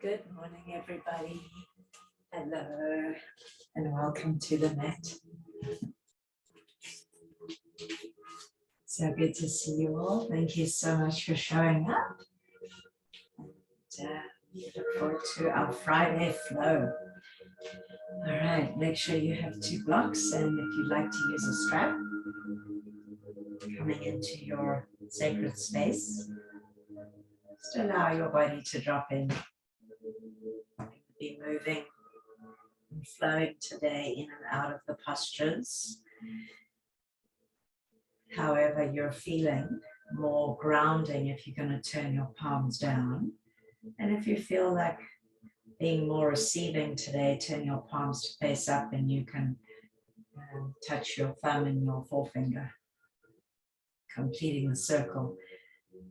Good morning, everybody. Hello, and welcome to the mat. So good to see you all. Thank you so much for showing up. And, look forward to our Friday flow. All right, make sure you have 2 blocks, and if you'd like to use a strap, coming into your sacred space, just allow your body to drop in. Be moving and flowing today in and out of the postures. However you're feeling, more grounding if you're going to turn your palms down. And if you feel like being more receiving today, turn your palms to face up and you can touch your thumb and your forefinger, completing the circle.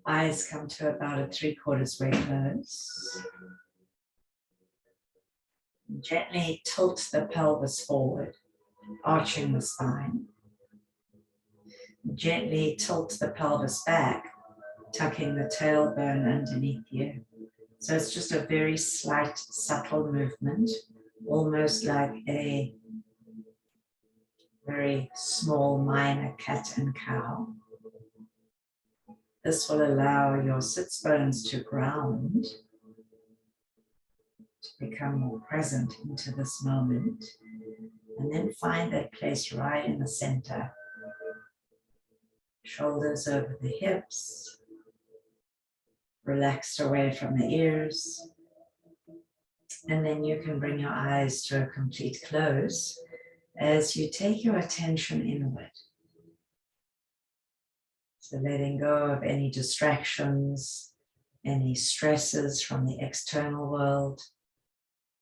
Eyes come to about a 3/4 way close. Gently tilt the pelvis forward, arching the spine. Gently tilt the pelvis back, tucking the tailbone underneath you. So it's just a very slight, subtle movement, almost like a very small, minor cat and cow. This will allow your sits bones to ground, to become more present into this moment, and then find that place right in the center. Shoulders over the hips, relaxed away from the ears, and then you can bring your eyes to a complete close as you take your attention inward. So letting go of any distractions, any stresses from the external world,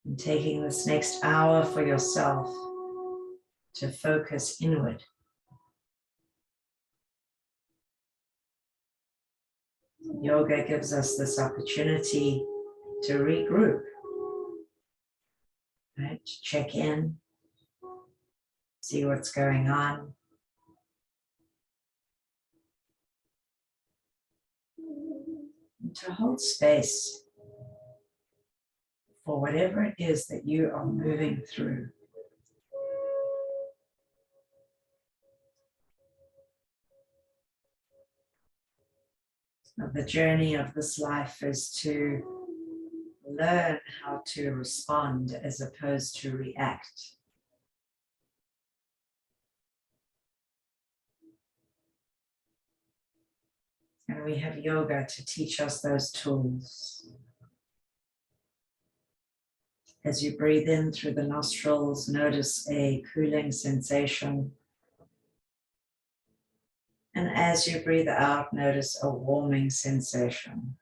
and taking this next hour for yourself to focus inward. Yoga gives us this opportunity to regroup, right? To check in, see what's going on. And to hold space for whatever it is that you are moving through. The journey of this life is to learn how to respond as opposed to react. And we have yoga to teach us those tools. As you breathe in through the nostrils, notice a cooling sensation. And as you breathe out, notice a warming sensation.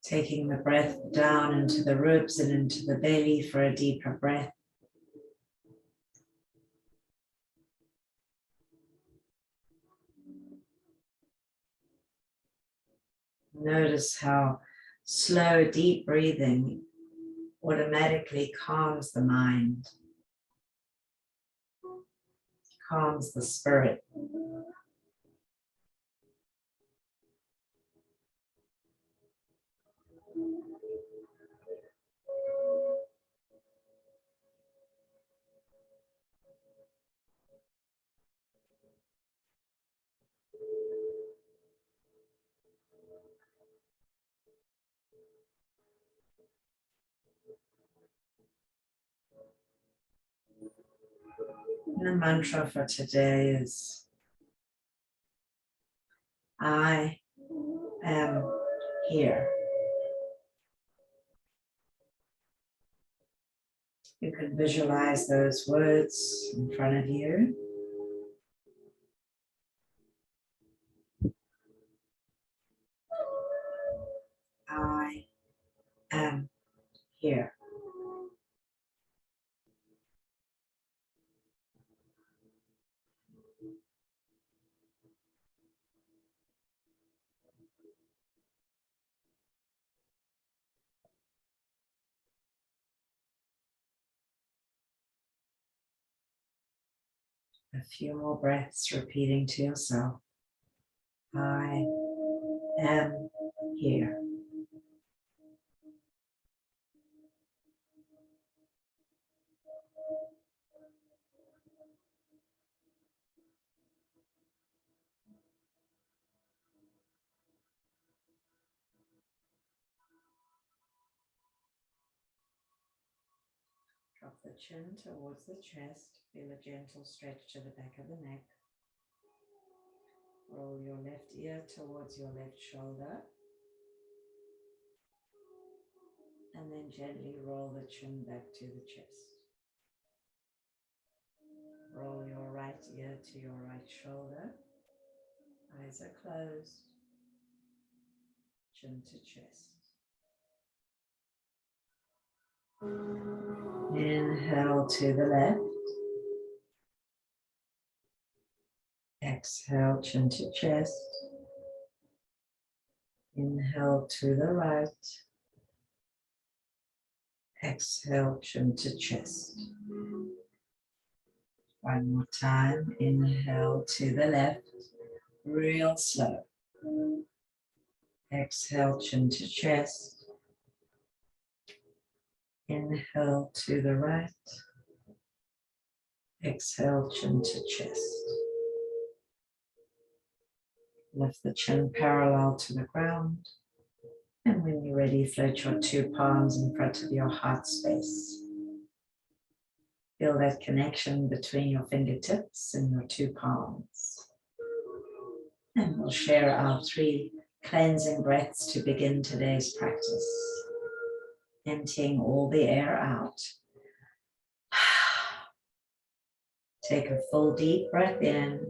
Taking the breath down into the ribs and into the belly for a deeper breath. Notice how slow, deep breathing automatically calms the mind, calms the spirit. And the mantra for today is, I am here. You can visualize those words in front of you. I am here. A few more breaths, repeating to yourself, I am here. Drop the chin towards the chest. Feel a gentle stretch to the back of the neck. Roll your left ear towards your left shoulder. And then gently roll the chin back to the chest. Roll your right ear to your right shoulder. Eyes are closed. Chin to chest. Inhale to the left. Exhale, chin to chest. Inhale to the right. Exhale, chin to chest. One more time. Inhale to the left. Real slow. Exhale, chin to chest. Inhale to the right. Exhale, chin to chest. Lift the chin parallel to the ground. And when you're ready, float your two palms in front of your heart space. Feel that connection between your fingertips and your two palms. And we'll share our 3 cleansing breaths to begin today's practice. Emptying all the air out. Take a full deep breath in.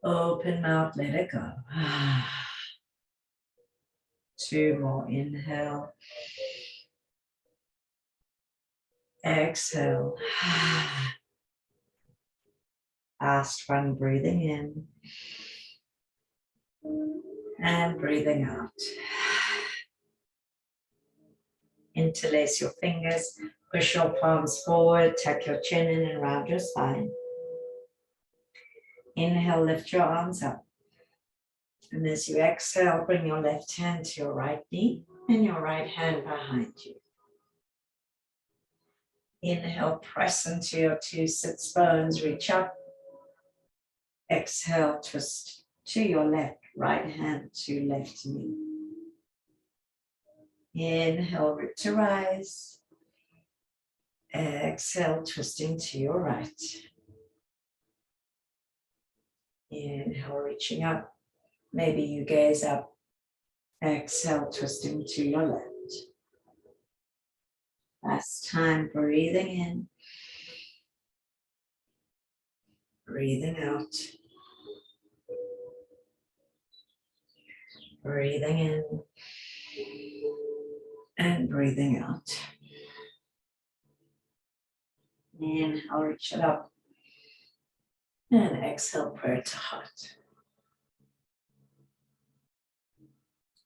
Open mouth, let it go. 2 more, inhale. Exhale. Last one, breathing in. And breathing out. Interlace your fingers, push your palms forward, tuck your chin in and round your spine. Inhale, lift your arms up. And as you exhale, bring your left hand to your right knee and your right hand behind you. Inhale, press into your 2 sits bones, reach up. Exhale, twist to your left, right hand to left knee. Inhale, root to rise. Exhale, twisting to your right. Inhale, reaching up. Maybe you gaze up. Exhale, twisting to your left. Last time, breathing in. Breathing out. Breathing in. And breathing out. Inhale, reach it up. And exhale, prayer to heart.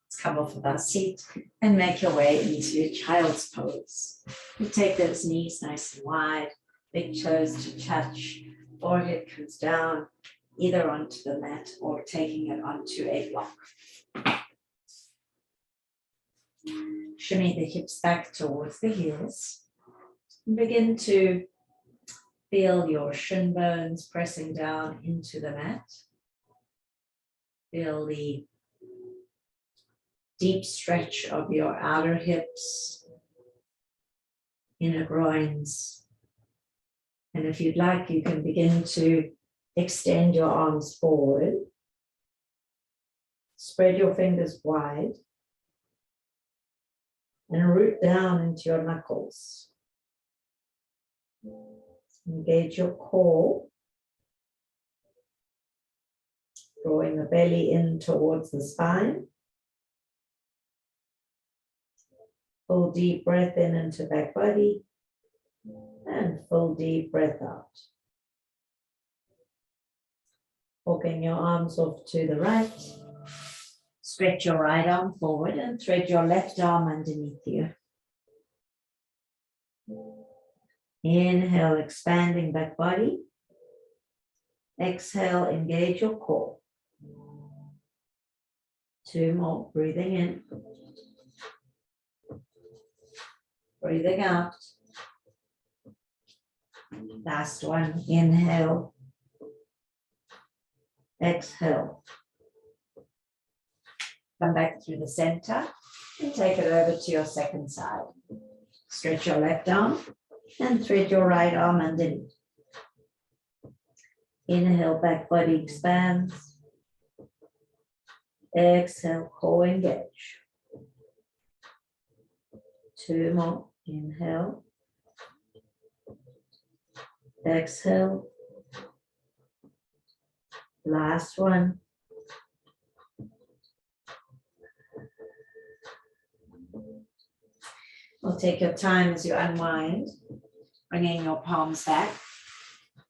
Let's come off of our seat and make your way into child's pose. You take those knees nice and wide, big toes to touch, forehead comes down, either onto the mat or taking it onto a block. Shimmy the hips back towards the heels. And begin to feel your shin bones pressing down into the mat. Feel the deep stretch of your outer hips, inner groins. And if you'd like, you can begin to extend your arms forward. Spread your fingers wide. And root down into your knuckles. Engage your core. Drawing the belly in towards the spine. Full deep breath in into back body. And full deep breath out. Walking your arms off to the right. Stretch your right arm forward and thread your left arm underneath you. Inhale, expanding back body. Exhale, engage your core. 2 more, breathing in. Breathing out. Last one, inhale. Exhale. Come back through the center and take it over to your second side. Stretch your left arm and thread your right arm underneath. Inhale, back body expands. Exhale, core engage. 2 more. Inhale. Exhale. Last one. We'll take your time as you unwind, bringing your palms back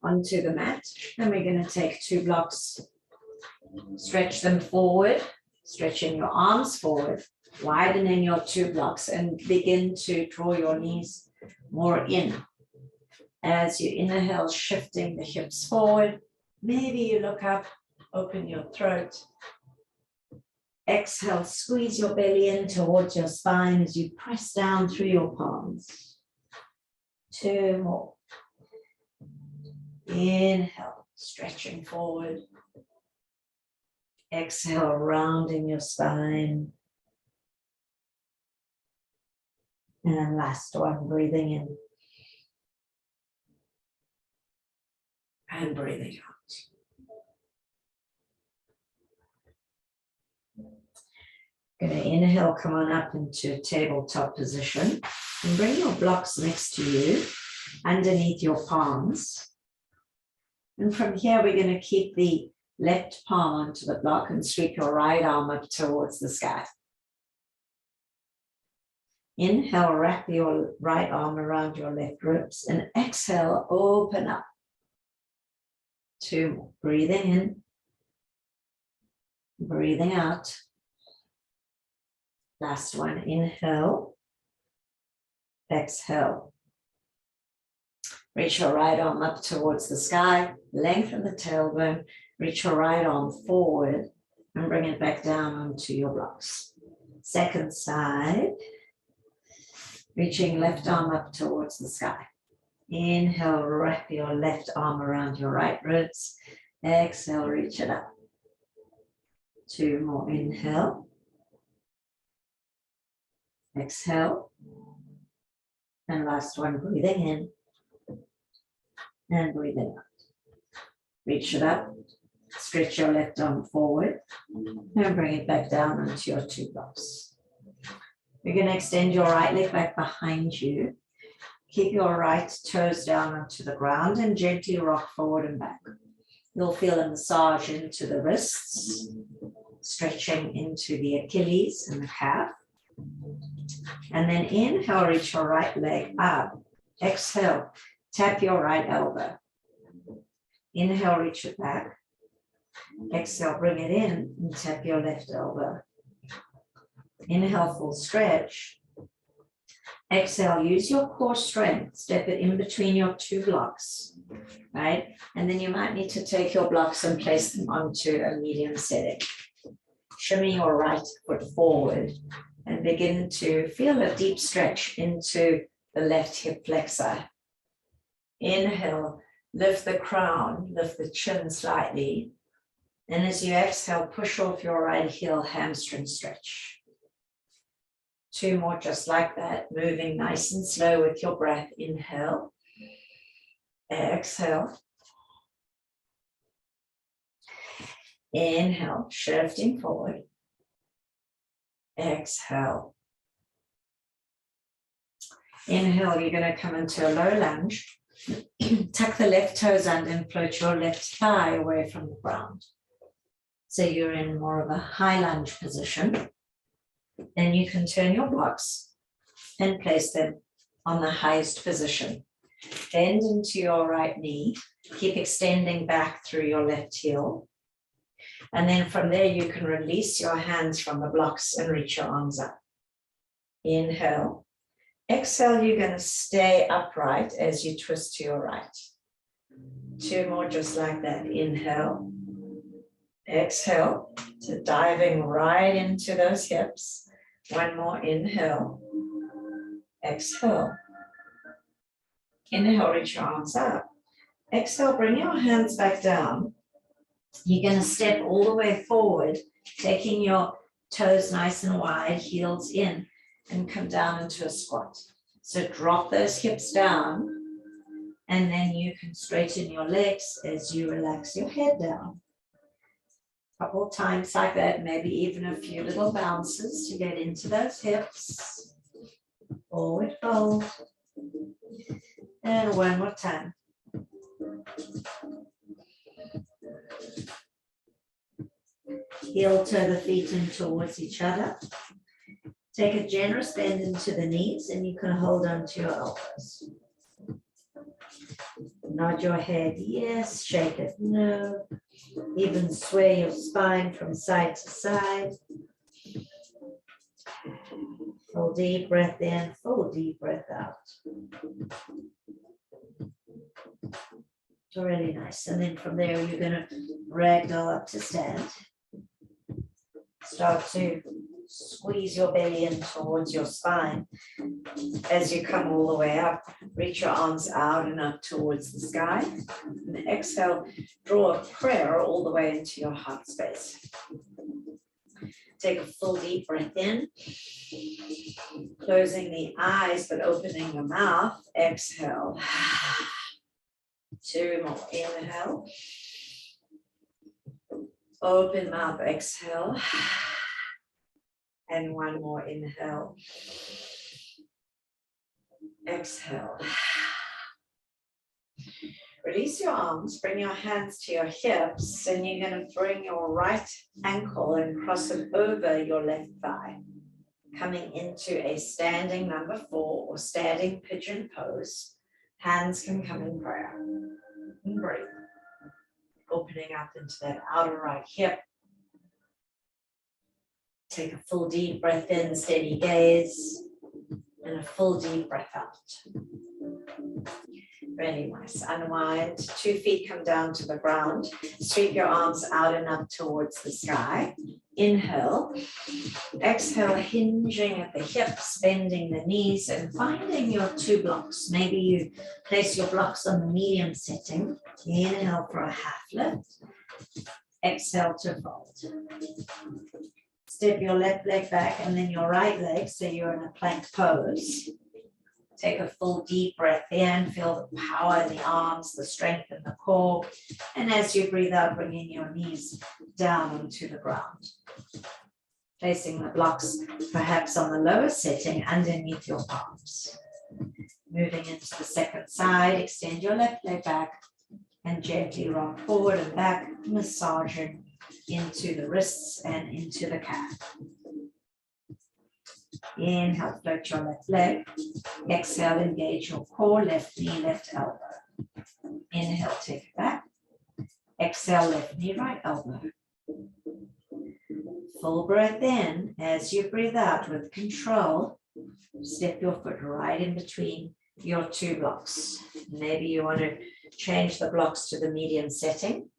onto the mat. And we're going to take 2 blocks, stretch them forward, stretching your arms forward, widening your 2 blocks, and begin to draw your knees more in. As you inhale, shifting the hips forward, maybe you look up, open your throat. Exhale, squeeze your belly in towards your spine as you press down through your palms. 2 more. Inhale, stretching forward. Exhale, rounding your spine. And last one, breathing in. And breathing out. Going to inhale, come on up into tabletop position and bring your blocks next to you, underneath your palms. And from here, we're going to keep the left palm onto the block and sweep your right arm up towards the sky. Inhale, wrap your right arm around your left ribs, and exhale, open up. 2 more. Breathing in, breathing out. Last one, inhale, exhale. Reach your right arm up towards the sky, lengthen the tailbone, reach your right arm forward and bring it back down onto your blocks. Second side, reaching left arm up towards the sky. Inhale, wrap your left arm around your right ribs. Exhale, reach it up. 2 more, inhale. Exhale. And last one, breathing in and breathing out. Reach it up, stretch your left arm forward and bring it back down onto your 2 blocks. You're going to extend your right leg back behind you. Keep your right toes down onto the ground and gently rock forward and back. You'll feel a massage into the wrists, stretching into the Achilles and the calf. And then inhale, reach your right leg up. Exhale, tap your right elbow. Inhale, reach it back. Exhale, bring it in and tap your left elbow. Inhale, full stretch. Exhale, use your core strength. Step it in between your 2 blocks, right? And then you might need to take your blocks and place them onto a medium setting. Shimmy your right foot forward and begin to feel a deep stretch into the left hip flexor. Inhale, lift the crown, lift the chin slightly. And as you exhale, push off your right heel, hamstring stretch. 2 more just like that, moving nice and slow with your breath. Inhale, exhale. Inhale, shifting forward. Exhale. Inhale, you're going to come into a low lunge. Tuck the left toes under and float your left thigh away from the ground. So you're in more of a high lunge position. Then you can turn your blocks and place them on the highest position. Bend into your right knee. Keep extending back through your left heel. And then from there, you can release your hands from the blocks and reach your arms up. Inhale, Exhale, you're going to stay upright as you twist to your right. 2 more just like that. Inhale. Exhale. So diving right into those hips. 1 more. Inhale. Exhale. Inhale, reach your arms up. Exhale, bring your hands back down. You're going to step all the way forward, taking your toes nice and wide, heels in, and come down into a squat. So drop those hips down, and then you can straighten your legs as you relax your head down. A couple of times like that, maybe even a few little bounces to get into those hips. Forward fold. And 1 more time. Heel toe the feet in towards each other. Take a generous bend into the knees, and you can hold on to your elbows. Nod your head, yes. Shake it, no. Even sway your spine from side to side. Full deep breath in, full deep breath out. Really nice. And then from there, you're going to ragdoll up to stand. Start to squeeze your belly in towards your spine. As you come all the way up, reach your arms out and up towards the sky. And exhale, draw a prayer all the way into your heart space. Take a full deep breath in. Closing the eyes, but opening the mouth. Exhale. 2 more. Inhale. Open mouth. Exhale. And 1 more. Inhale. Exhale. Release your arms. Bring your hands to your hips. And you're going to bring your right ankle and cross it over your left thigh. Coming into a standing number 4 or standing pigeon pose. Hands can come in prayer. And breathe. Opening up into that outer right hip. Take a full deep breath in, steady gaze, and a full deep breath out. Really nice. Unwind. 2 feet come down to the ground. Sweep your arms out and up towards the sky. Inhale. Exhale, hinging at the hips, bending the knees, and finding your 2 blocks. Maybe you place your blocks on the medium setting. Inhale for a half lift. Exhale to fold. Step your left leg back and then your right leg, so you're in a plank pose. Take a full deep breath in, feel the power in the arms, the strength in the core. And as you breathe out, bringing your knees down onto the ground. Placing the blocks perhaps on the lower setting underneath your palms. Moving into the second side, extend your left leg back and gently rock forward and back, massaging into the wrists and into the calf. Inhale, float your left leg. Exhale, engage your core, left knee, left elbow. Inhale, take it back. Exhale, left knee, right elbow. Full breath in. As you breathe out with control, step your foot right in between your 2 blocks. Maybe you want to change the blocks to the medium setting.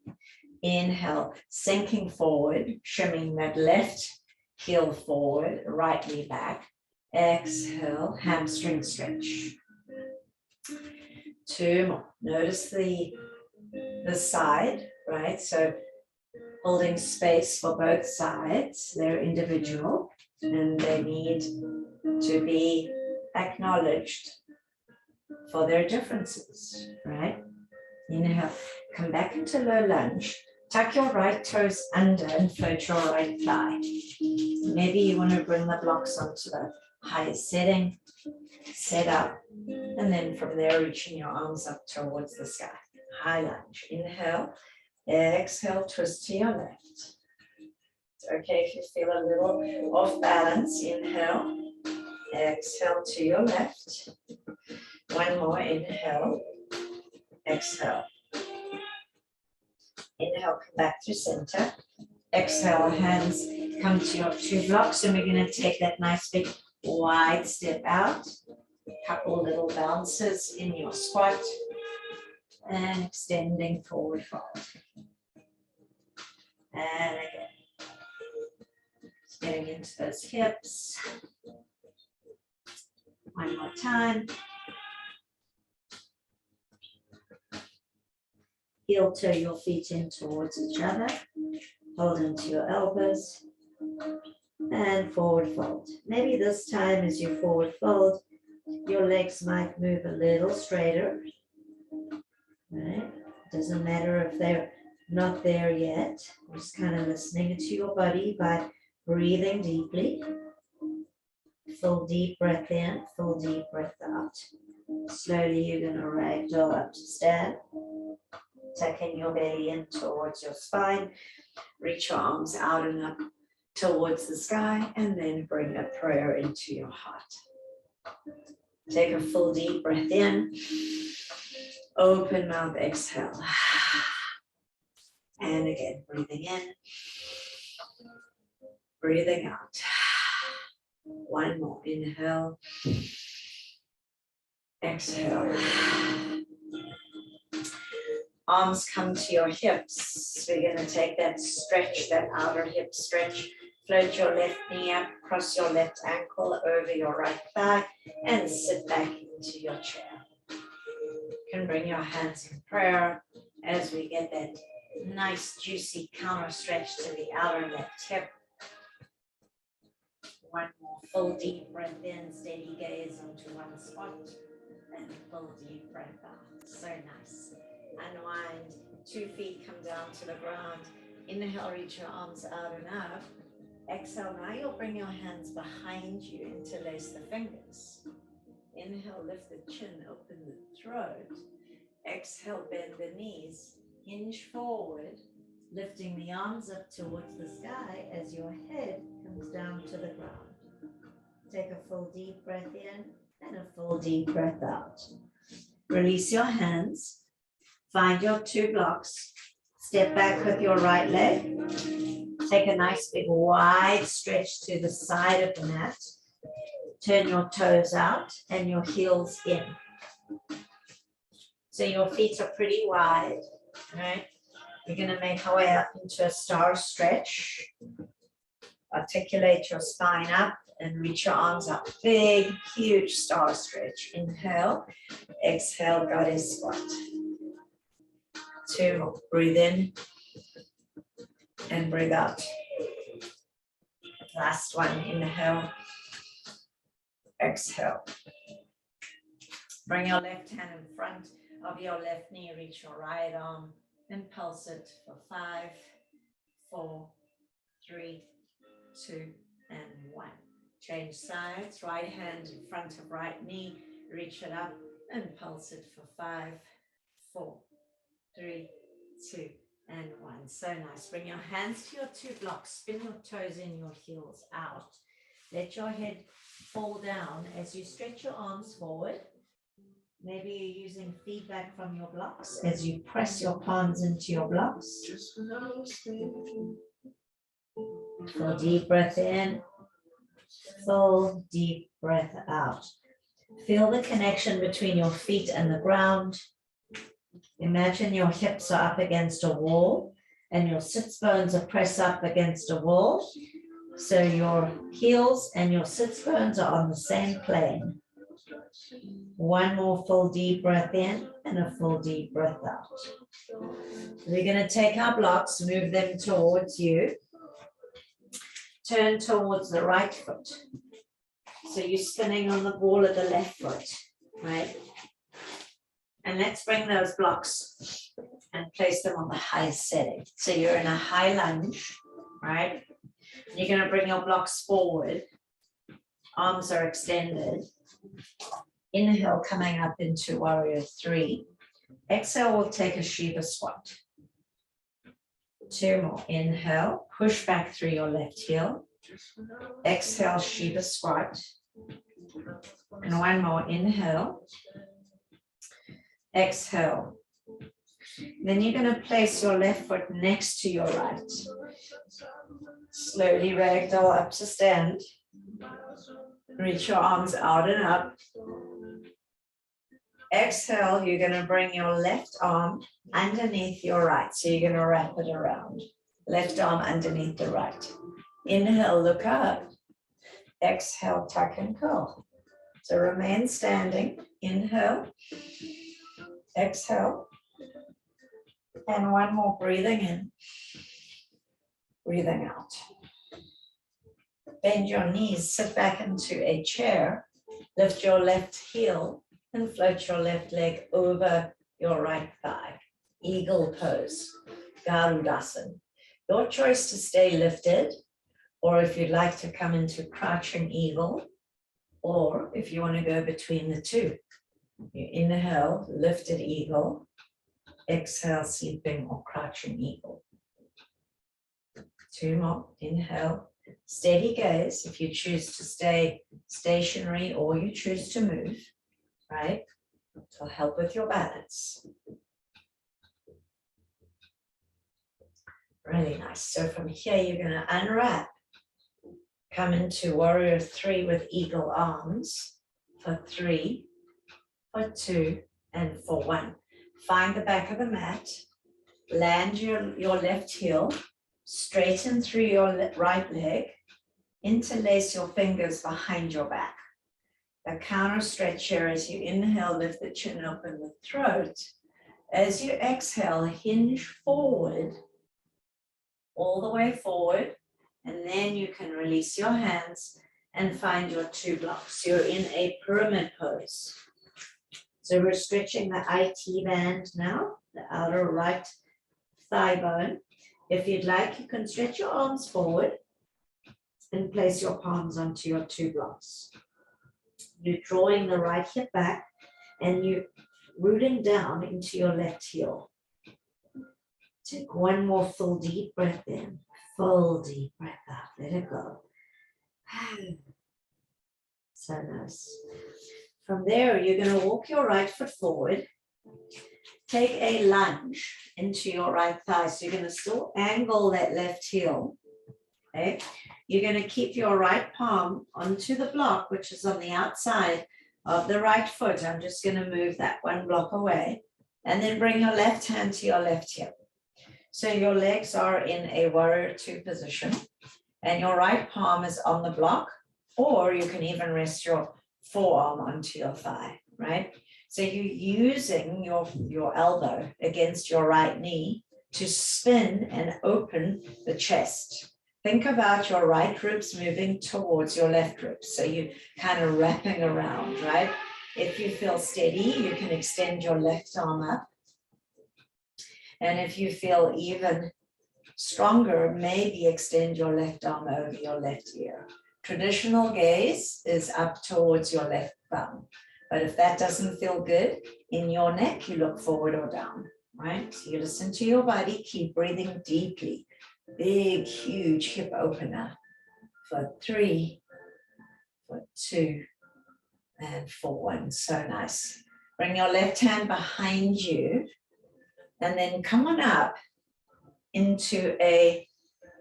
Inhale, sinking forward, shimming that left heel forward, right knee back. Exhale, hamstring stretch. 2 more. Notice the side, right? So holding space for both sides. They're individual and they need to be acknowledged for their differences, right? Inhale, come back into low lunge. Tuck your right toes under and float your right thigh. Maybe you want to bring the blocks onto the highest setting, set up, and then from there reaching your arms up towards the sky. High lunge. Inhale, exhale, twist to your left. It's okay if you feel a little off balance. Inhale, exhale to your left. 1 more. Inhale, exhale. Inhale, come back to center. Exhale, hands come to your 2 blocks, and we're going to take that nice big wide step out. Couple little bounces in your squat and extending forward fold. And again, just getting into those hips. One more time. Heel toe your feet in towards each other. Hold into your elbows. And forward fold. Maybe this time as you forward fold, your legs might move a little straighter. Right? Doesn't matter if they're not there yet. Just kind of listening to your body by breathing deeply. Full deep breath in, full deep breath out. Slowly you're going to ragdoll up to stand. Tucking your belly in towards your spine. Reach your arms out and up towards the sky, and then bring a prayer into your heart. Take a full deep breath in. Open mouth, exhale. And again, breathing in. Breathing out. One more. Inhale. Exhale. Arms come to your hips. We're going to take that stretch, that outer hip stretch. Float your left knee up, cross your left ankle over your right thigh, and sit back into your chair. You can bring your hands in prayer as we get that nice, juicy counter stretch to the outer left hip. One more full deep breath in, steady gaze into one spot, and full deep breath out. So nice. Unwind, 2 feet come down to the ground. Inhale, reach your arms out and up. Exhale, now you'll bring your hands behind you, interlace the fingers. Inhale, lift the chin, open the throat. Exhale, bend the knees, hinge forward, lifting the arms up towards the sky as your head comes down to the ground. Take a full deep breath in and a full deep breath out. Release your hands, find your 2 blocks, step back with your right leg. Take a nice big wide stretch to the side of the mat. Turn your toes out and your heels in. So your feet are pretty wide, right? We're going to make our way up into a star stretch. Articulate your spine up and reach your arms up. Big, huge star stretch. Inhale, exhale, goddess squat. 2 more. Breathe in and breathe out. Last one. Inhale, exhale. Bring your left hand in front of your left knee. Reach your right arm and pulse it for 5, 4, 3, 2, and 1. Change sides. Right hand in front of right knee. Reach it up and pulse it for 5, 4, 3, 2, and 1. So nice. Bring your hands to your 2 blocks. Spin your toes in, your heels out. Let your head fall down as you stretch your arms forward. Maybe you're using feedback from your blocks as you press your palms into your blocks. Full deep breath in. Full deep breath out. Feel the connection between your feet and the ground. Imagine your hips are up against a wall and your sits bones are pressed up against a wall. So your heels and your sits bones are on the same plane. One more full deep breath in and a full deep breath out. We're going to take our blocks, move them towards you. Turn towards the right foot. So you're spinning on the ball of the left foot, right? And let's bring those blocks and place them on the highest setting. So you're in a high lunge, right? You're going to bring your blocks forward. Arms are extended. Inhale, coming up into warrior 3. Exhale, we'll take a Shiva squat. 2 more. Inhale, push back through your left heel. Exhale, Shiva squat. And 1 more. Inhale. Exhale. Then you're going to place your left foot next to your right. Slowly ragdoll up to stand. Reach your arms out and up. Exhale, you're going to bring your left arm underneath your right. So you're going to wrap it around. Left arm underneath the right. Inhale, look up. Exhale, tuck and curl. So remain standing. Inhale. Exhale. And one more, breathing in. Breathing out. Bend your knees, sit back into a chair. Lift your left heel and float your left leg over your right thigh. Eagle pose, Garudasana. Your choice to stay lifted, or if you'd like to come into crouching eagle, or if you want to go between the two. You inhale, lifted eagle, exhale, sleeping or crouching eagle. Two more, inhale, steady gaze. If you choose to stay stationary or you choose to move, right? It'll help with your balance. Really nice. So from here, you're going to unwrap. Come into warrior three with eagle arms for 3, for 2, and for 1. Find the back of the mat. Land your left heel. Straighten through your right leg. Interlace your fingers behind your back. A counter stretch here as you inhale, lift the chin, open the throat. As you exhale, hinge forward, all the way forward, and then you can release your hands and find your 2 blocks. You're in a pyramid pose. So we're stretching the IT band now, the outer right thigh bone. If you'd like, you can stretch your arms forward and place your palms onto your 2 blocks. You're drawing the right hip back and you're rooting down into your left heel. Take one more full deep breath in, full deep breath out, let it go. So nice. From there, you're going to walk your right foot forward. Take a lunge into your right thigh. So you're going to still angle that left heel. Okay. You're going to keep your right palm onto the block, which is on the outside of the right foot. I'm just going to move that 1 block away. And then bring your left hand to your left hip. So your legs are in a warrior 2 position. And your right palm is on the block. Or you can even rest your forearm onto your thigh, right? So you're using your elbow against your right knee to spin and open the chest. Think about your right ribs moving towards your left ribs. So you're kind of wrapping around, right? If you feel steady, you can extend your left arm up. And if you feel even stronger, maybe extend your left arm over your left ear. Traditional gaze is up towards your left thumb. But if that doesn't feel good in your neck, you look forward or down, right? So you listen to your body, keep breathing deeply. Big, huge hip opener for 3, for 2, and for 1. So nice. Bring your left hand behind you and then come on up into a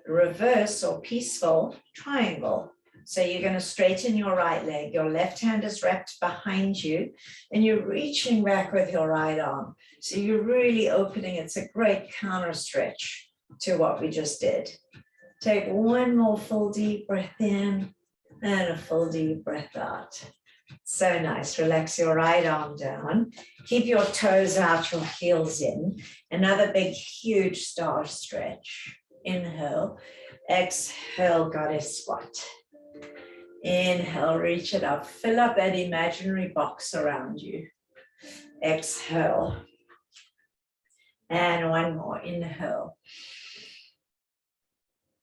reverse or peaceful triangle. So you're going to straighten your right leg. Your left hand is wrapped behind you and you're reaching back with your right arm. So you're really opening. It's a great counter stretch to what we just did. Take one more full deep breath in and a full deep breath out. So nice. Relax your right arm down. Keep your toes out, your heels in. Another big, huge star stretch. Inhale. Exhale, goddess squat. Inhale, reach it up. Fill up that imaginary box around you. Exhale. And one more. Inhale.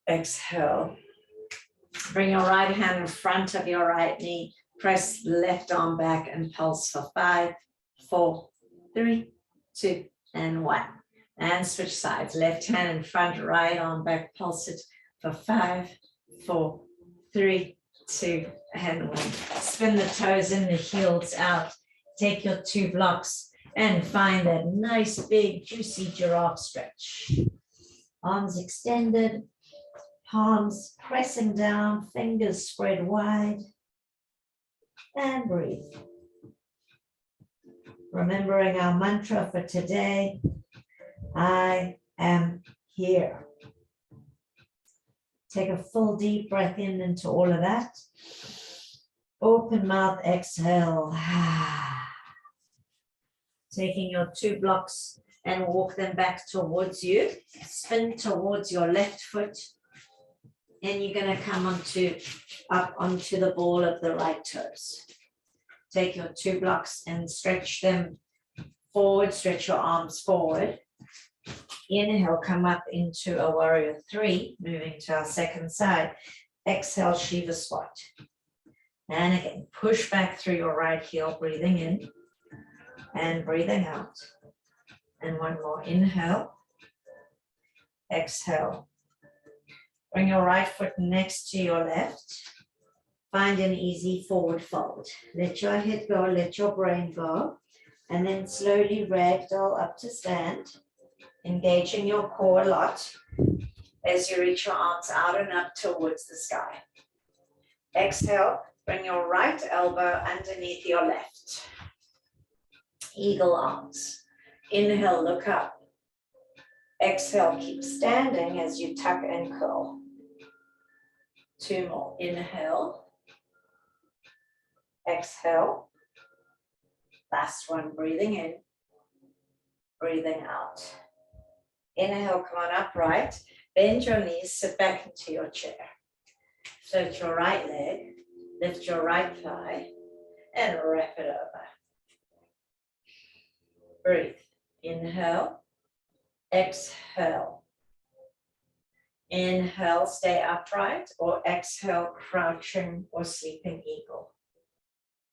Exhale. Bring your right hand in front of your right knee. Press the left arm back and pulse for 5, 4, 3, 2, and 1. And switch sides. Left hand in front, right arm back. Pulse it for 5, 4, 3, 2, and 1. Spin the toes in, the heels out. Take your 2 blocks and find that nice, big, juicy giraffe stretch. Arms extended, palms pressing down, fingers spread wide. And breathe. Remembering our mantra for today, I am here. Take a full deep breath in into all of that. Open mouth, exhale. Taking your 2 blocks and walk them back towards you. Spin towards your left foot. And you're going to come up onto the ball of the right toes. Take your 2 blocks and stretch them forward, stretch your arms forward. Inhale, come up into a warrior 3, moving to our second side. Exhale, Shiva squat. And again, push back through your right heel, breathing in and breathing out. And one more, inhale, exhale. Bring your right foot next to your left. Find an easy forward fold. Let your head go, let your brain go. And then slowly ragdoll up to stand. Engaging your core a lot as you reach your arms out and up towards the sky. Exhale, bring your right elbow underneath your left. Eagle arms. Inhale, look up. Exhale, keep standing as you tuck and curl. 2 more. Inhale. Exhale. Last one, breathing in, breathing out. Inhale, come on upright. Bend your knees, sit back into your chair. Float your right leg, lift your right thigh, and wrap it over. Breathe. Inhale. Exhale. Inhale, stay upright, or exhale, crouching or sleeping eagle.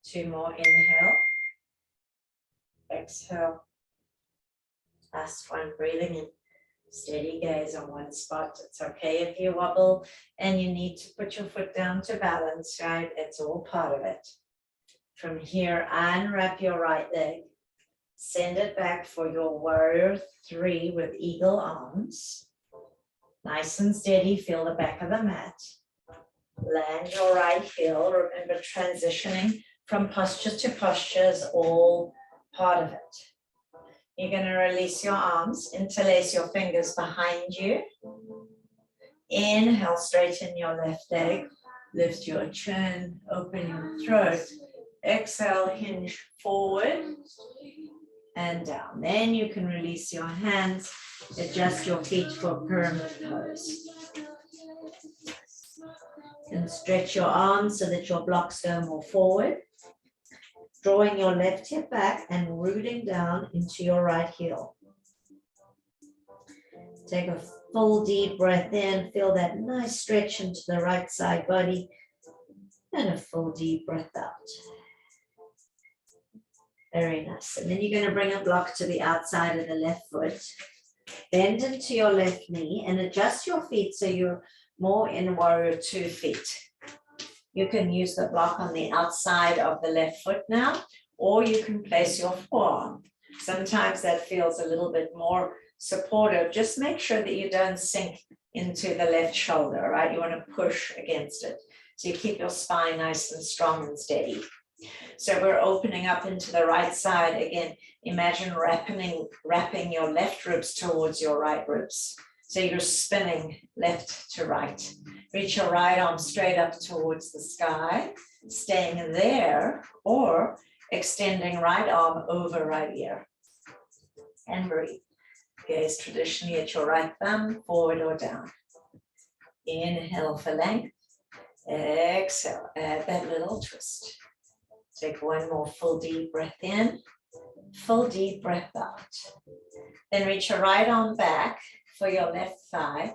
2 more, inhale. Exhale. Last one, breathing in. Steady gaze on one spot. It's okay if you wobble and you need to put your foot down to balance, right? It's all part of it. From here, unwrap your right leg. Send it back for your warrior 3 with eagle arms. Nice and steady, feel the back of the mat. Land your right heel. Remember, transitioning from posture to posture is all part of it. You're going to release your arms, interlace your fingers behind you. Inhale, straighten your left leg. Lift your chin, open your throat. Exhale, hinge forward and down. Then you can release your hands, adjust your feet for pyramid pose. And stretch your arms so that your blocks go more forward. Drawing your left hip back and rooting down into your right heel. Take a full deep breath in. Feel that nice stretch into the right side body. And a full deep breath out. Very nice. And then you're going to bring a block to the outside of the left foot. Bend into your left knee and adjust your feet so you're more in warrior 2 feet. You can use the block on the outside of the left foot now, or you can place your forearm. Sometimes that feels a little bit more supportive. Just make sure that you don't sink into the left shoulder, right? You want to push against it. So you keep your spine nice and strong and steady. So we're opening up into the right side. Again, imagine wrapping your left ribs towards your right ribs. So you're spinning left to right. Reach your right arm straight up towards the sky, staying there, or extending right arm over right ear. And breathe. Gaze traditionally at your right thumb, forward or down. Inhale for length. Exhale, add that little twist. Take one more full deep breath in, full deep breath out. Then reach your right arm back for your left thigh,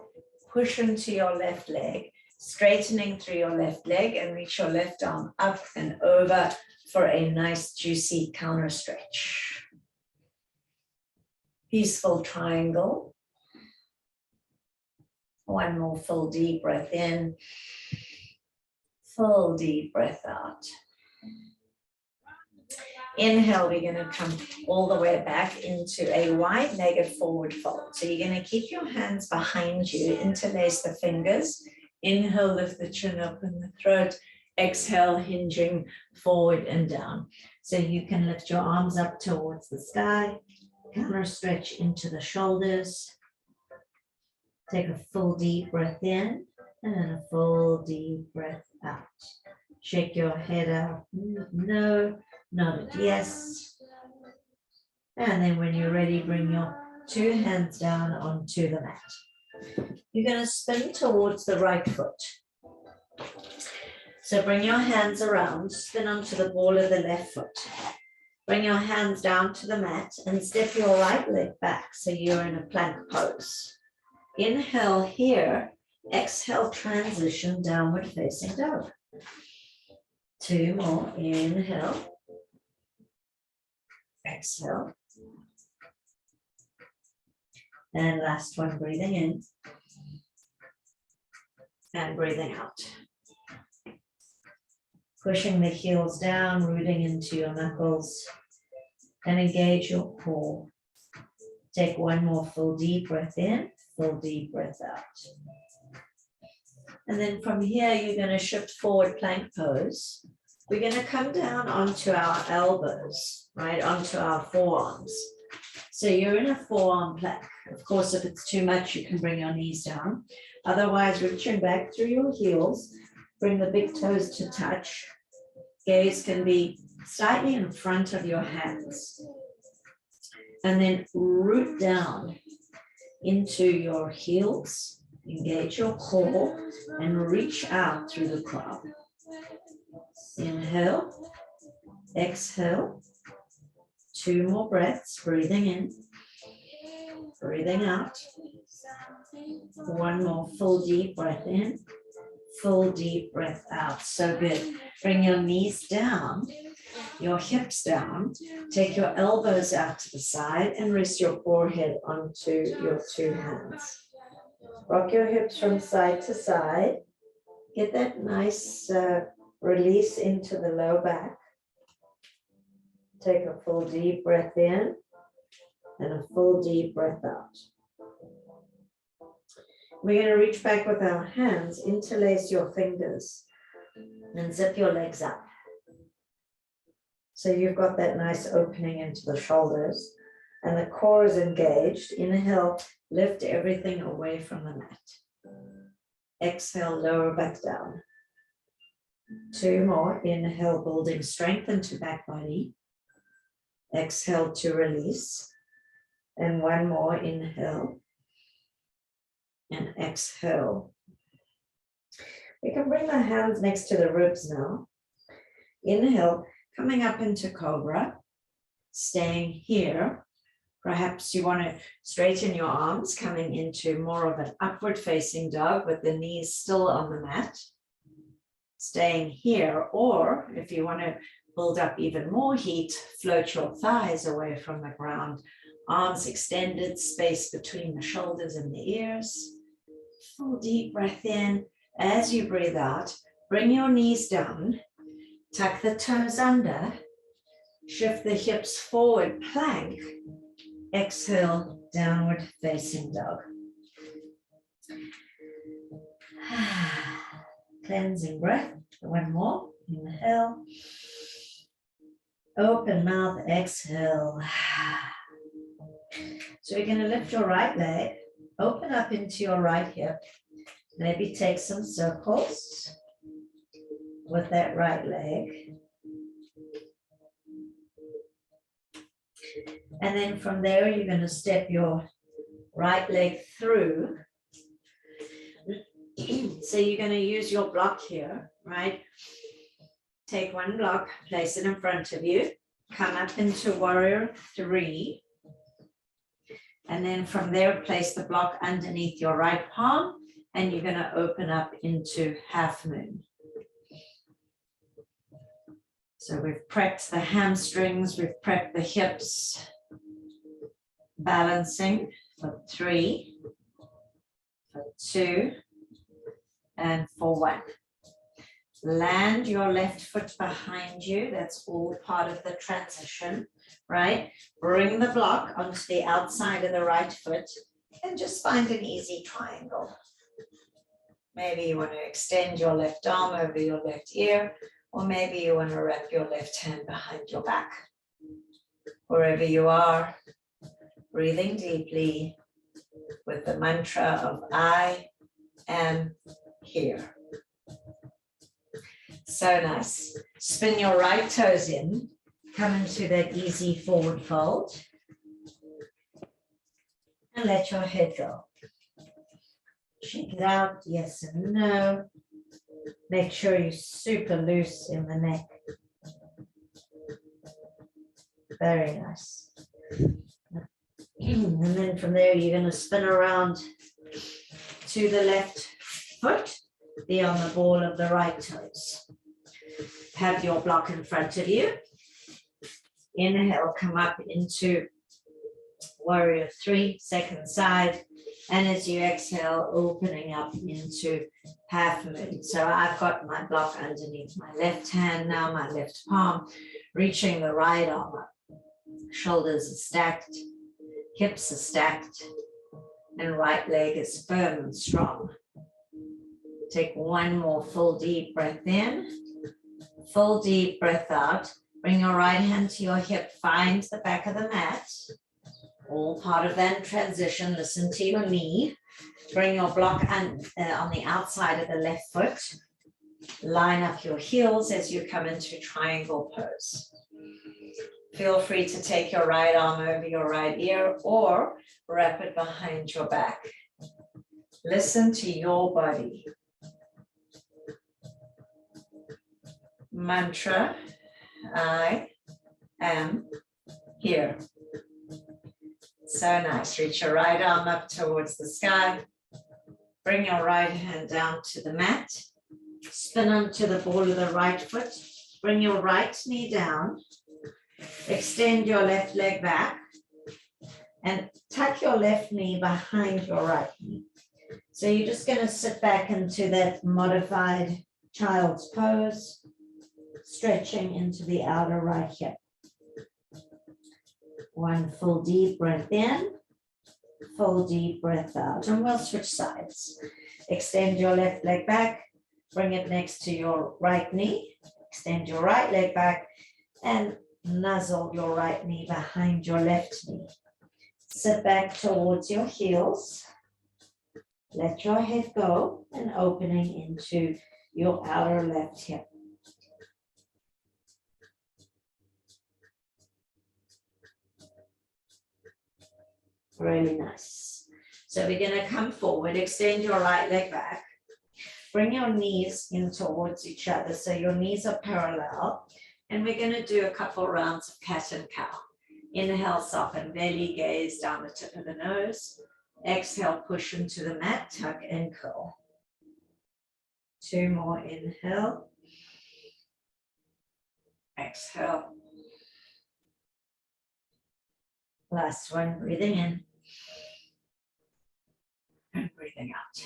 push into your left leg, straightening through your left leg, and reach your left arm up and over for a nice juicy counter stretch. Peaceful triangle. One more full deep breath in, full deep breath out. Inhale, we're going to come all the way back into a wide-legged forward fold. So you're going to keep your hands behind you, interlace the fingers. Inhale, lift the chin, open the throat. Exhale, hinging forward and down. So you can lift your arms up towards the sky, counter stretch into the shoulders. Take a full deep breath in and then a full deep breath out. Shake your head out, no, nodded yes. And then when you're ready, bring your two hands down onto the mat. You're going to spin towards the right foot. So bring your hands around, spin onto the ball of the left foot. Bring your hands down to the mat and step your right leg back so you're in a plank pose. Inhale here, exhale, transition, downward facing dog. Two more, inhale, exhale. And last one, breathing in and breathing out. Pushing the heels down, rooting into your knuckles, and engage your core. Take one more full deep breath in, full deep breath out. And then from here, you're going to shift forward plank pose. We're going to come down onto our elbows, right, onto our forearms. So you're in a forearm plank. Of course, if it's too much, you can bring your knees down. Otherwise, reaching back through your heels, bring the big toes to touch. Gaze can be slightly in front of your hands. And then root down into your heels. Engage your core and reach out through the crown. Inhale, exhale. Two more breaths, breathing in, breathing out. One more full deep breath in, full deep breath out. So good. Bring your knees down, your hips down. Take your elbows out to the side and rest your forehead onto your two hands. Rock your hips from side to side. Get that nice release into the low back. Take a full deep breath in and a full deep breath out. We're going to reach back with our hands, interlace your fingers, and zip your legs up. So you've got that nice opening into the shoulders, and the core is engaged. Inhale, lift everything away from the mat. Exhale, lower back down. Two more. Inhale, building strength into back body. Exhale to release. And one more. Inhale. And exhale. We can bring the hands next to the ribs now. Inhale, coming up into cobra. Staying here. Perhaps you want to straighten your arms, coming into more of an upward facing dog with the knees still on the mat. Staying here, or if you want to build up even more heat, float your thighs away from the ground. Arms extended, space between the shoulders and the ears. Full deep breath in. As you breathe out, bring your knees down, tuck the toes under, shift the hips forward, plank. Exhale, downward facing dog. Cleansing breath. One more. Inhale. Open mouth, exhale. So you're going to lift your right leg, open up into your right hip. Maybe take some circles with that right leg. And then from there, you're going to step your right leg through. So you're going to use your block here, right? Take one block, place it in front of you, come up into warrior 3. And then from there, place the block underneath your right palm, and you're going to open up into half moon. So we've prepped the hamstrings, we've prepped the hips, balancing for 3, for 2, and for 1. Land your left foot behind you. That's all part of the transition, right? Bring the block onto the outside of the right foot and just find an easy triangle. Maybe you want to extend your left arm over your left ear, or maybe you want to wrap your left hand behind your back. Wherever you are, breathing deeply with the mantra of I am here. So nice. Spin your right toes in, come into that easy forward fold, and let your head go. Shake it out, yes and no. Make sure you're super loose in the neck. Very nice. And then from there, you're going to spin around to the left foot, be on the ball of the right toes. Have your block in front of you. Inhale, come up into warrior 3, second side. And as you exhale, opening up into half moon. So I've got my block underneath my left hand, now my left palm, reaching the right arm up. Shoulders are stacked, hips are stacked, and right leg is firm and strong. Take one more full deep breath in, full deep breath out. Bring your right hand to your hip, find the back of the mat. All part of that transition. Listen to your knee. Bring your block on the outside of the left foot. Line up your heels as you come into triangle pose. Feel free to take your right arm over your right ear or wrap it behind your back. Listen to your body. Mantra, I am here. So nice. Reach your right arm up towards the sky. Bring your right hand down to the mat. Spin onto the ball of the right foot. Bring your right knee down. Extend your left leg back. And tuck your left knee behind your right knee. So you're just going to sit back into that modified child's pose, stretching into the outer right hip. One full deep breath in, full deep breath out, and we'll switch sides. Extend your left leg back, bring it next to your right knee, extend your right leg back, and nuzzle your right knee behind your left knee. Sit back towards your heels, let your head go, and opening into your outer left hip. Really nice. So we're going to come forward, extend your right leg back, bring your knees in towards each other so your knees are parallel, and we're going to do a couple rounds of cat and cow. Inhale, soften belly, gaze down the tip of the nose. Exhale, push into the mat, tuck and curl. 2 more, inhale. Exhale. Last one, breathing in. And breathing out.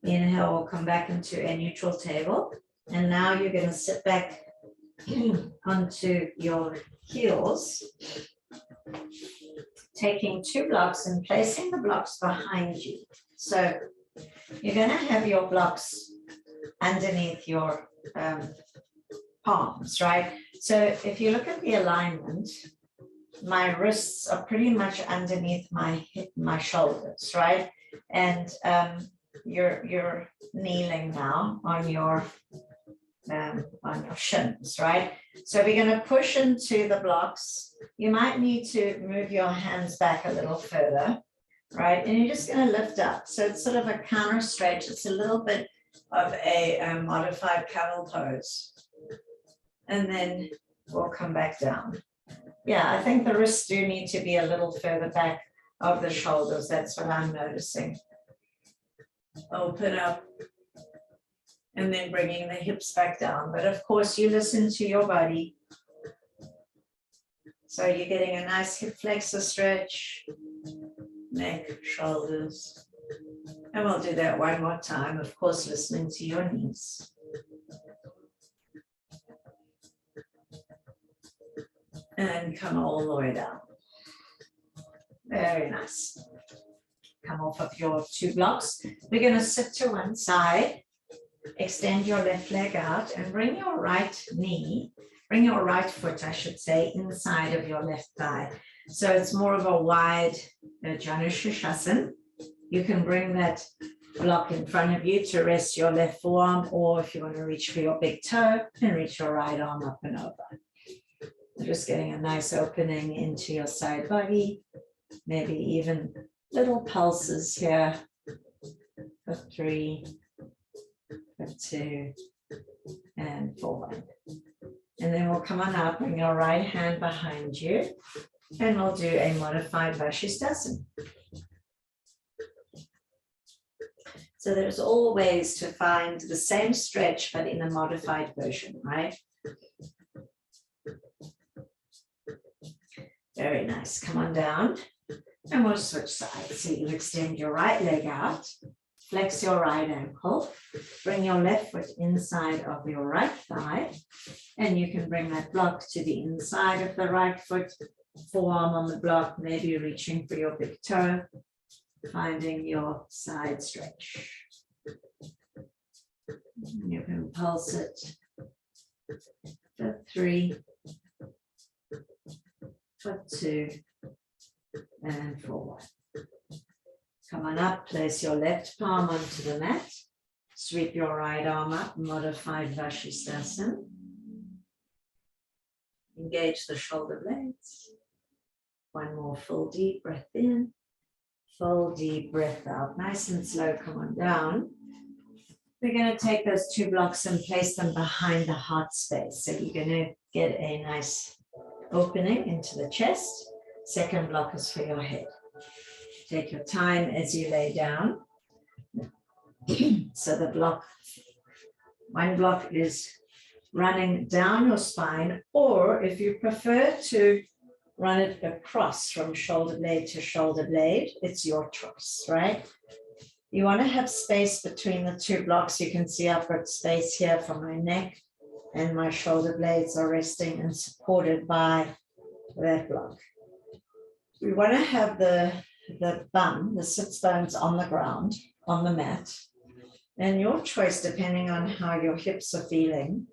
Inhale, we'll come back into a neutral table. And now you're going to sit back onto your heels, taking 2 blocks and placing the blocks behind you. So you're going to have your blocks underneath your palms, right? So if you look at the alignment, my wrists are pretty much underneath my hip, my shoulders, right? And you're kneeling now on your shins, right? So we're going to push into the blocks. You might need to move your hands back a little further, right? And you're just going to lift up. So it's sort of a counter stretch. It's a little bit of a modified camel pose. And then we'll come back down. Yeah, I think the wrists do need to be a little further back of the shoulders. That's what I'm noticing. Open up. And then bringing the hips back down. But of course, you listen to your body. So you're getting a nice hip flexor stretch, neck, shoulders. And we'll do that one more time, of course, listening to your knees. And come all the way down. Very nice. come off of your 2 blocks. We're going to sit to one side, extend your left leg out, and bring your right foot, I should say, inside of your left thigh. So it's more of a wide Janu Shirshasana. You can bring that block in front of you to rest your left forearm, or if you want to reach for your big toe, and reach your right arm up and over. Just getting a nice opening into your side body, maybe even little pulses here for 3, for 2, and for 1. And then we'll come on up, bring your right hand behind you, and we'll do a modified Vashisthasana. So there's all ways to find the same stretch, but in a modified version, right? Very nice. Come on down, and we'll switch sides. So you extend your right leg out, flex your right ankle, bring your left foot inside of your right thigh, and you can bring that block to the inside of the right foot, forearm on the block, maybe reaching for your big toe, finding your side stretch. You can pulse it for 3, for 2, and for 1. Come on up, place your left palm onto the mat, sweep your right arm up, modified Vashisthasana. Engage the shoulder blades. One more full deep breath in, full deep breath out. Nice and slow, come on down. We're going to take those 2 blocks and place them behind the heart space. So you're going to get a nice opening into the chest. Second block is for your head. Take your time as you lay down. So the block, one block is running down your spine, or if you prefer to run it across from shoulder blade to shoulder blade, it's your choice, right? You want to have space between the 2 blocks. You can see I've got space here for my neck, and my shoulder blades are resting and supported by that block. We want to have the bum, the sits bones on the ground, on the mat. And your choice, depending on how your hips are feeling,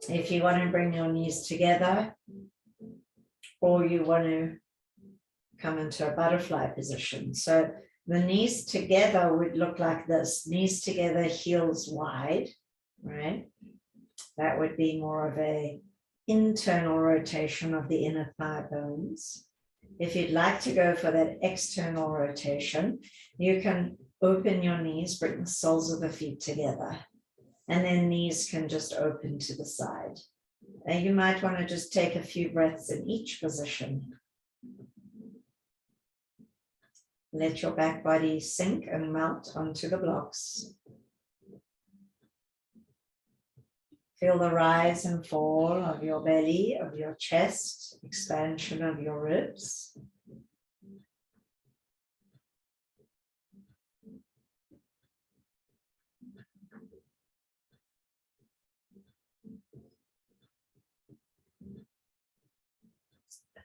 if you want to bring your knees together, or you want to come into a butterfly position. So the knees together would look like this, knees together, heels wide, right? That would be more of a internal rotation of the inner thigh bones. If you'd like to go for that external rotation, you can open your knees, bring the soles of the feet together, and then knees can just open to the side. And you might want to just take a few breaths in each position. Let your back body sink and melt onto the blocks. Feel the rise and fall of your belly, of your chest, expansion of your ribs.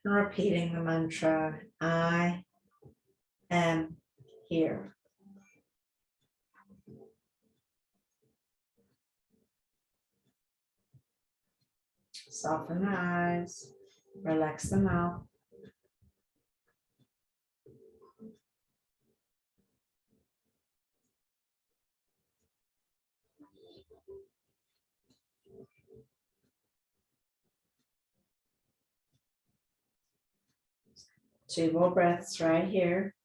And repeating the mantra, I am here. Soften the eyes, relax the mouth. Two more breaths right here.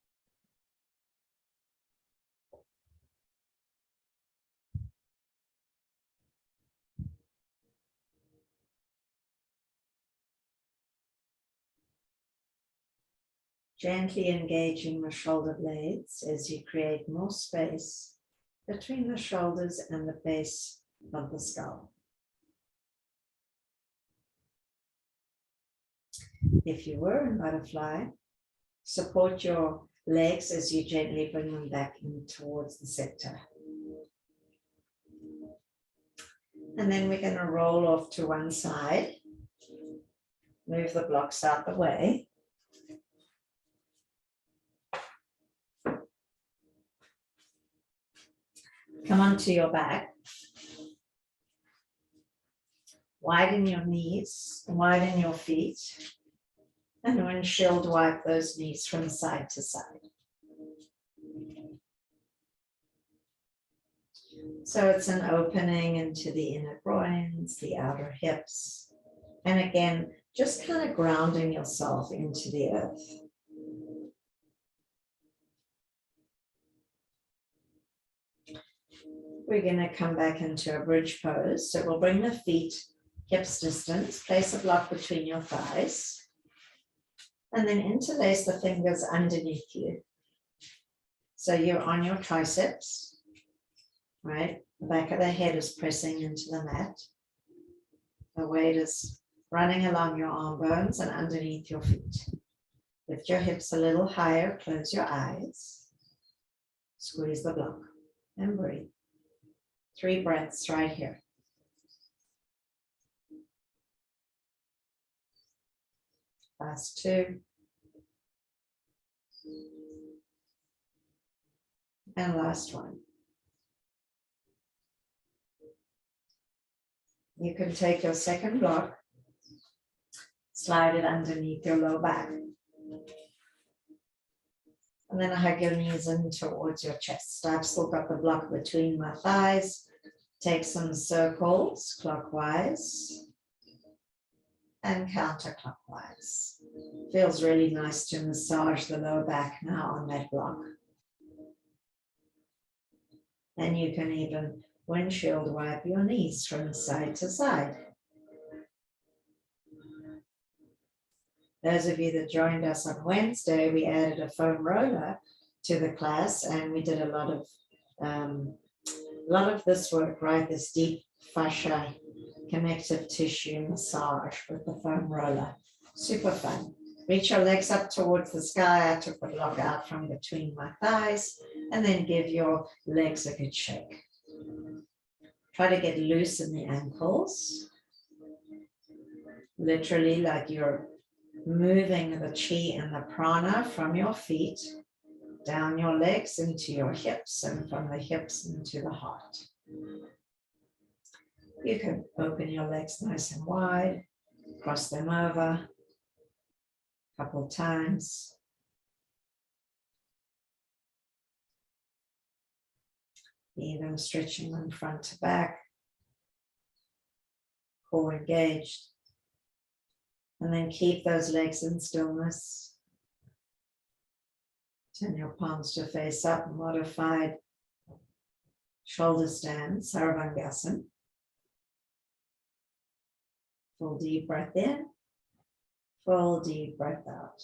Gently engaging the shoulder blades as you create more space between the shoulders and the base of the skull. If you were in butterfly, support your legs as you gently bring them back in towards the center. And then we're going to roll off to one side, move the blocks out the way. Come onto your back. Widen your knees, widen your feet, and windshield wipe those knees from side to side. So it's an opening into the inner groins, the outer hips, and again, just kind of grounding yourself into the earth. We're going to come back into a bridge pose. So we'll bring the feet hips distance, place a block between your thighs, and then interlace the fingers underneath you. So you're on your triceps, right? The back of the head is pressing into the mat. The weight is running along your arm bones and underneath your feet. Lift your hips a little higher, close your eyes, squeeze the block, and breathe. 3 breaths right here. Last 2. And last 1. You can take your second block, slide it underneath your low back, and then hug your knees in towards your chest. I've still got the block between my thighs. Take some circles clockwise and counterclockwise. Feels really nice to massage the lower back now on that block. And you can even windshield wipe your knees from side to side. Those of you that joined us on Wednesday, we added a foam roller to the class, and we did a lot of this work, right? This deep fascia connective tissue massage with the foam roller. Super fun. Reach your legs up towards the sky. I took the block out from between my thighs, and then give your legs a good shake. Try to get loose in the ankles. Literally like you're moving the chi and the prana from your feet down your legs into your hips, and from the hips into the heart. You can open your legs nice and wide, cross them over a couple of times. Even stretching them front to back, core engaged. And then keep those legs in stillness. Turn your palms to face up, modified shoulder stand, Sarvangasana. Full deep breath in, full deep breath out.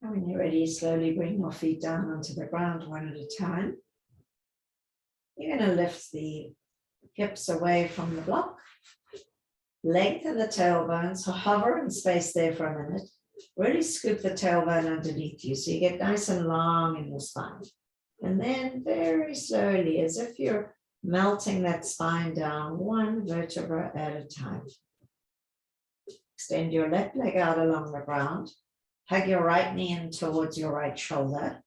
And when you're ready, slowly bring your feet down onto the ground one at a time. You're going to lift the hips away from the block. Lengthen the tailbone, so hover in space there for a minute. Really scoop the tailbone underneath you so you get nice and long in your spine. And then very slowly, as if you're melting that spine down one vertebra at a time. Extend your left leg out along the ground. Hug your right knee in towards your right shoulder,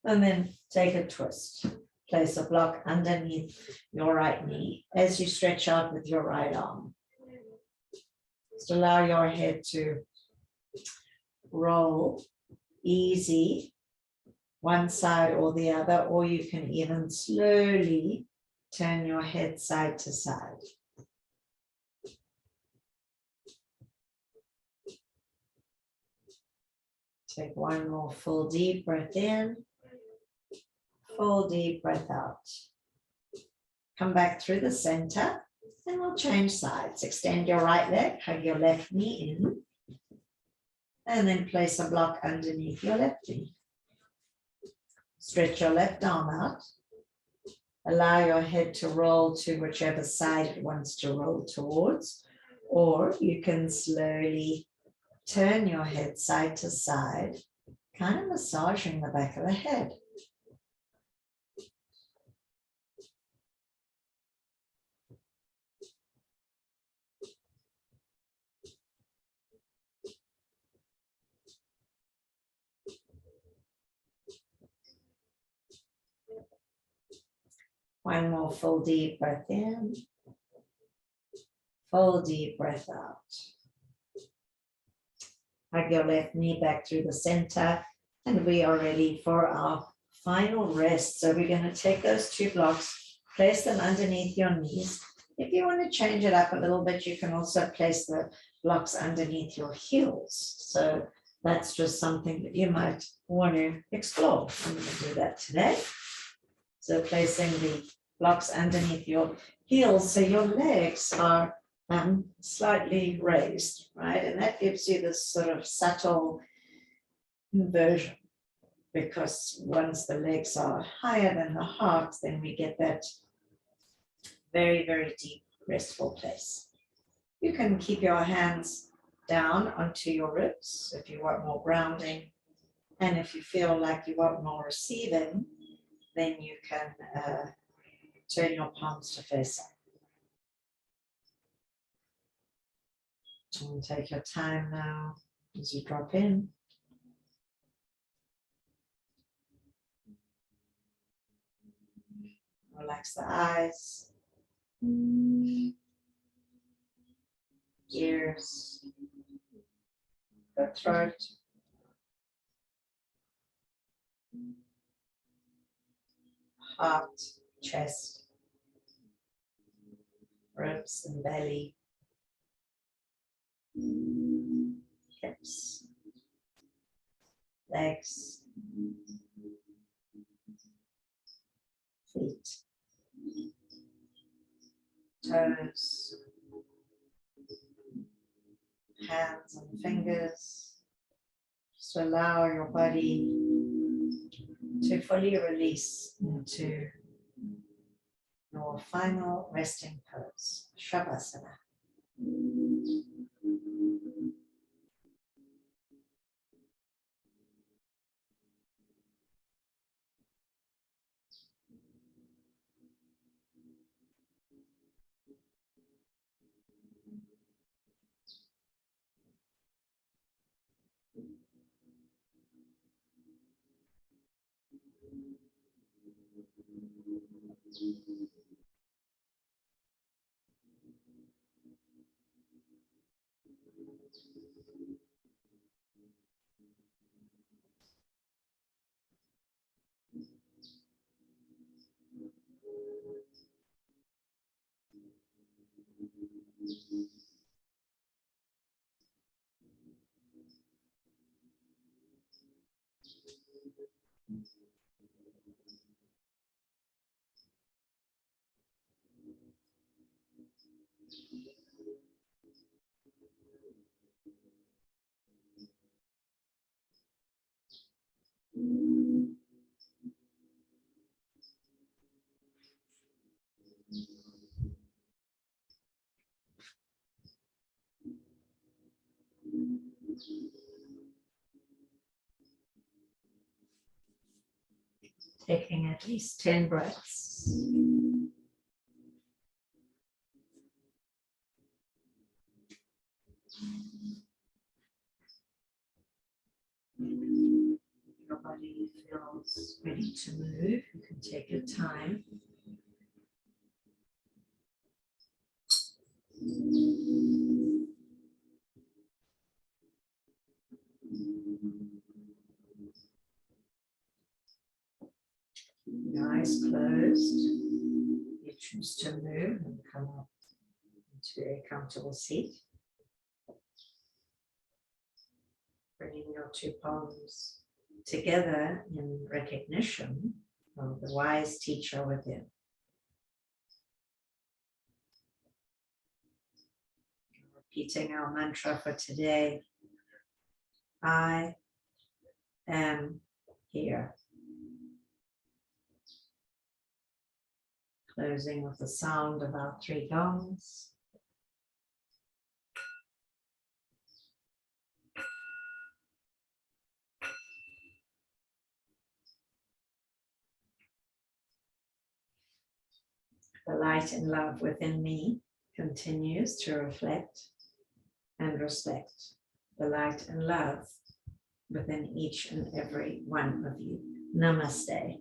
and then take a twist. Place a block underneath your right knee as you stretch out with your right arm. Just allow your head to roll easy, one side or the other, or you can even slowly turn your head side to side. Take one more full deep breath in, full deep breath out. Come back through the center, and we'll change sides. Extend your right leg, hug your left knee in, and then place a block underneath your left knee. Stretch your left arm out. Allow your head to roll to whichever side it wants to roll towards, or you can slowly turn your head side to side, kind of massaging the back of the head. full deep breath in. Full deep breath out. Hug your left knee back through the center. And we are ready for our final rest. So we're going to take those 2 blocks, place them underneath your knees. If you want to change it up a little bit, you can also place the blocks underneath your heels. So that's just something that you might want to explore. I'm going to do that today. So placing the blocks underneath your heels so your legs are slightly raised, right? And that gives you this sort of subtle inversion, because once the legs are higher than the heart, then we get that very, very deep restful place. You can keep your hands down onto your ribs if you want more grounding. And if you feel like you want more receiving, then you can turn your palms to face up. And take your time now as you drop in. Relax the eyes, ears, the throat, heart, chest, ribs and belly, hips, legs, feet, toes, hands and fingers. Just allow your body to fully release into your final resting pose, Shavasana. Taking at least 10 breaths. Your body feels ready to move. You can take your time. Your eyes closed. You choose to move and come up into a comfortable seat. Bringing your 2 palms together in recognition of the wise teacher within. Repeating our mantra for today. I am here. Closing with the sound of our 3 gongs. The light and love within me continues to reflect and respect the light and love within each and every one of you. Namaste.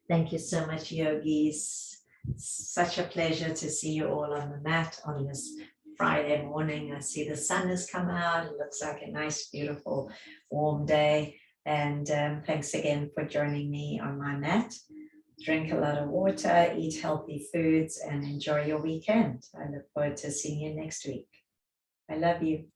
Thank you so much, yogis. Such a pleasure to see you all on the mat on this Friday morning. I see the sun has come out. It looks like a nice, beautiful, warm day. And thanks again for joining me on my mat. Drink a lot of water, eat healthy foods, and enjoy your weekend. I look forward to seeing you next week. I love you.